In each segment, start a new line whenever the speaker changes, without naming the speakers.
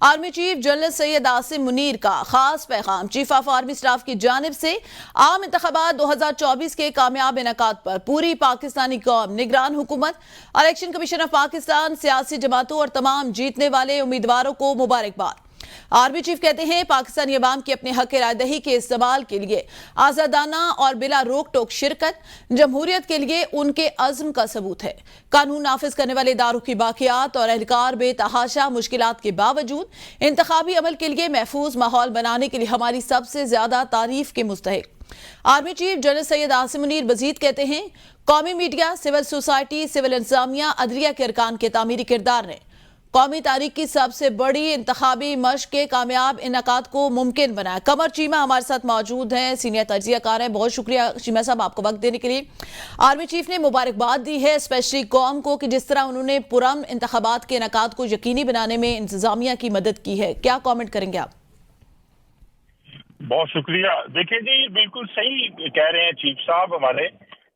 Army chief general Syed Asim Munir کا خاص پیغام چیف آف آرمی سٹاف کی جانب سے عام انتخابات 2024 کے کامیاب انعقاد پر پوری پاکستانی قوم، نگران حکومت، الیکشن کمیشن آف پاکستان، سیاسی جماعتوں اور تمام جیتنے والے امیدواروں کو مبارکباد۔ آرمی چیف کہتے ہیں پاکستانی عوام کی اپنے حق رائے دہی کے استعمال کے لیے آزادانہ اور بلا روک ٹوک شرکت جمہوریت کے لیے ان کے عزم کا ثبوت ہے۔ قانون نافذ کرنے والے اداروں کی باقیات اور اہلکار بے تحاشا مشکلات کے باوجود انتخابی عمل کے لیے محفوظ ماحول بنانے کے لیے ہماری سب سے زیادہ تعریف کے مستحق۔ Army chief general Syed Asim Munir مزید کہتے ہیں قومی میڈیا، سول سوسائٹی، سول انتظامیہ، عدلیہ کے ارکان کے تعمیری کردار نے قومی تاریخ کی سب سے بڑی انتخابی مشق کے کامیاب انعقاد کو ممکن بنایا۔ قمر چیمہ ہمارے ساتھ موجود ہیں، سینئر تجزیہ کار ہیں۔ بہت شکریہ چیمہ صاحب آپ کو وقت دینے کے لیے۔ آرمی چیف نے مبارکباد دی ہے اسپیشلی قوم کو کہ جس طرح انہوں نے پرامن انتخابات کے انعقاد کو یقینی بنانے میں انتظامیہ کی مدد کی ہے۔ کیا کامنٹ کریں گے آپ؟
بہت شکریہ۔ دیکھیں جی، بالکل صحیح کہہ رہے ہیں چیف صاحب ہمارے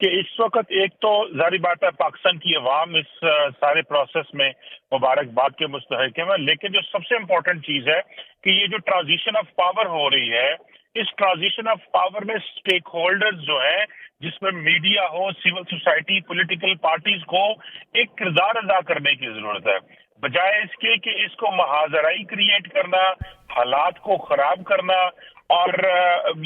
کہ اس وقت ایک تو ظاہری بات ہے پاکستان کی عوام اس سارے پروسیس میں مبارکباد کے مستحق ہیں، لیکن جو سب سے امپورٹنٹ چیز ہے کہ یہ جو ٹرانزیشن آف پاور ہو رہی ہے، اس ٹرانزیشن آف پاور میں سٹیک ہولڈرز جو ہیں، جس میں میڈیا ہو، سول سوسائٹی، پولیٹیکل پارٹیز کو ایک کردار ادا کرنے کی ضرورت ہے، بجائے اس کے کہ اس کو محاذرائی کریٹ کرنا، حالات کو خراب کرنا اور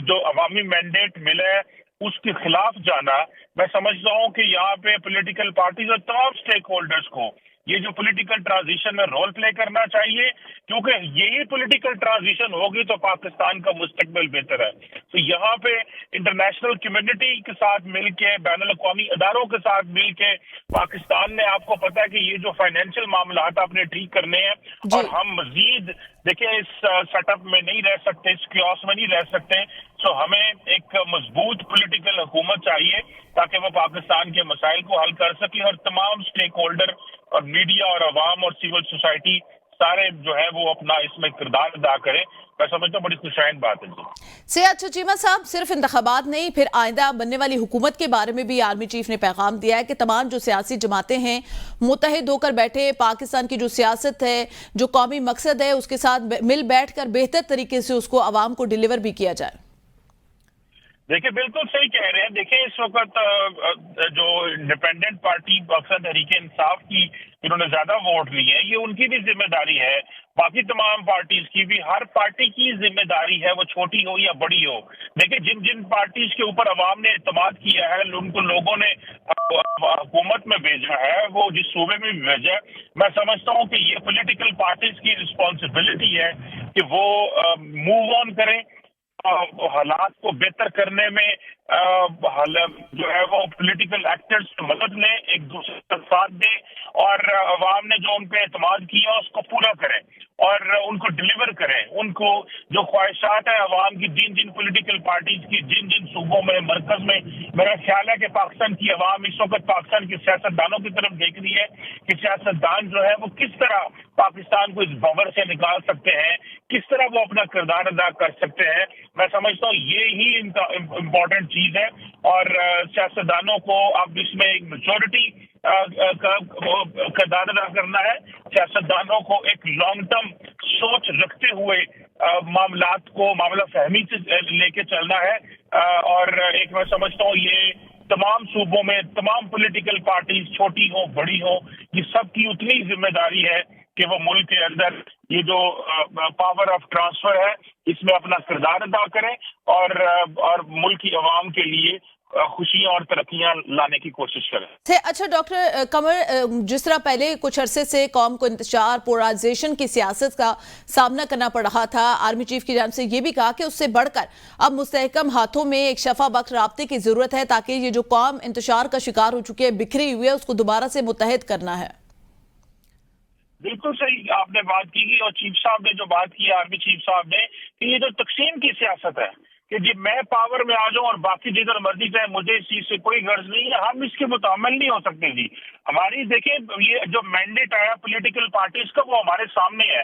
جو عوامی مینڈیٹ ملا ہے اس کے خلاف جانا۔ میں سمجھتا ہوں کہ یہاں پہ پولیٹیکل پارٹیز اور تمام سٹیک ہولڈرز کو یہ جو پولیٹیکل ٹرانزیشن میں رول پلے کرنا چاہیے، کیونکہ یہی پولیٹیکل ٹرانزیشن ہوگی تو پاکستان کا مستقبل بہتر ہے۔ تو یہاں پہ انٹرنیشنل کمیونٹی کے ساتھ مل کے، بین الاقوامی اداروں کے ساتھ مل کے، پاکستان نے آپ کو پتا ہے کہ یہ جو فائنینشیل معاملات آپ نے ٹھیک کرنے ہیں اور ہم مزید دیکھیں اس سیٹ اپ میں نہیں رہ سکتے، اس کیوس میں نہیں رہ سکتے، تو ہمیں ایک مضبوط پولیٹیکل حکومت چاہیے تاکہ وہ پاکستان کے مسائل کو حل کر سکے اور تمام سٹیک ہولڈر اور میڈیا اور عوام اور سول سوسائٹی سارے جو ہے وہ اپنا اس میں کردار ادا کریں۔ میں سمجھتا ہوں بڑی خوشائند بات ہے جی۔
سیاد چیمہ صاحب، صرف انتخابات نہیں، پھر آئندہ بننے والی حکومت کے بارے میں بھی آرمی چیف نے پیغام دیا ہے کہ تمام جو سیاسی جماعتیں ہیں متحد ہو کر بیٹھے، پاکستان کی جو سیاست ہے، جو قومی مقصد ہے، اس کے ساتھ مل بیٹھ کر بہتر طریقے سے اس کو عوام کو ڈیلیور بھی کیا جائے۔
دیکھیں بالکل صحیح کہہ رہے ہیں۔ دیکھیں اس وقت جو انڈیپینڈنٹ پارٹی پاکستان تحریک انصاف کی جنہوں نے زیادہ ووٹ لیے ہیں، یہ ان کی بھی ذمہ داری ہے، باقی تمام پارٹیز کی بھی، ہر پارٹی کی ذمہ داری ہے، وہ چھوٹی ہو یا بڑی ہو۔ دیکھیں جن جن پارٹیز کے اوپر عوام نے اعتماد کیا ہے، ان کو لوگوں نے حکومت میں بھیجا ہے، وہ جس صوبے میں بھی بھیجا ہے، میں سمجھتا ہوں کہ یہ پولیٹیکل پارٹیز کی رسپانسبلٹی ہے کہ وہ موو آن کریں، حالات کو بہتر کرنے میں جو ہے وہ پولیٹیکل ایکٹرز کی مدد لیں، ایک دوسرے کا ساتھ دیں اور عوام نے جو ان پہ اعتماد کیا اس کو پورا کریں اور ان کو ڈیلیور کریں۔ ان کو جو خواہشات ہیں عوام کی، جن جن پولیٹیکل پارٹیز کی، جن جن صوبوں میں، مرکز میں، میرا خیال ہے کہ پاکستان کی عوام اس وقت پاکستان کے سیاستدانوں کی طرف دیکھ رہی ہے کہ سیاستدان جو ہے وہ کس طرح پاکستان کو اس بھنور سے نکال سکتے ہیں، کس طرح وہ اپنا کردار ادا کر سکتے ہیں۔ میں سمجھتا ہوں یہی امپورٹنٹ چیز ہے اور سیاستدانوں کو اب اس میں ایک میچورٹی کا کردار ادا کرنا ہے، سیاستدانوں کو ایک لانگ ٹرم سوچ رکھتے ہوئے معاملات کو معاملہ فہمی سے لے کے چلنا ہے اور ایک میں سمجھتا ہوں یہ تمام صوبوں میں تمام پولیٹیکل پارٹیز چھوٹی ہوں بڑی ہوں، یہ سب کی اتنی ذمہ داری ہے کہ وہ ملک کے اندر یہ جو پاور آف ٹرانسفر ہے اس میں اپنا کردار ادا کریں اور ملک کی عوام کے لیے خوشیاں اور ترقیاں لانے کی کوشش کریں۔
اچھا ڈاکٹر قمر، جس طرح پہلے کچھ عرصے سے قوم کو انتشار، پولرائزیشن کی سیاست کا سامنا کرنا پڑ رہا تھا، آرمی چیف کی جانب سے یہ بھی کہا کہ اس سے بڑھ کر اب مستحکم ہاتھوں میں ایک شفا بخش رابطے کی ضرورت ہے تاکہ یہ جو قوم انتشار کا شکار ہو چکی ہے، بکھری ہوئی ہے، اس کو دوبارہ سے متحد کرنا ہے۔
بالکل صحیح آپ نے بات کی اور چیف صاحب نے جو بات کی، آرمی چیف صاحب نے، کہ یہ جو تقسیم کی سیاست ہے کہ جی میں پاور میں آ جاؤں اور باقی جدھر مرضی چاہے، مجھے اس چیز سے کوئی غرض نہیں ہے، ہم اس کے متعامل نہیں ہو سکتے جی۔ ہماری دیکھیں یہ جو مینڈیٹ آیا پولیٹیکل پارٹیز کا وہ ہمارے سامنے ہے،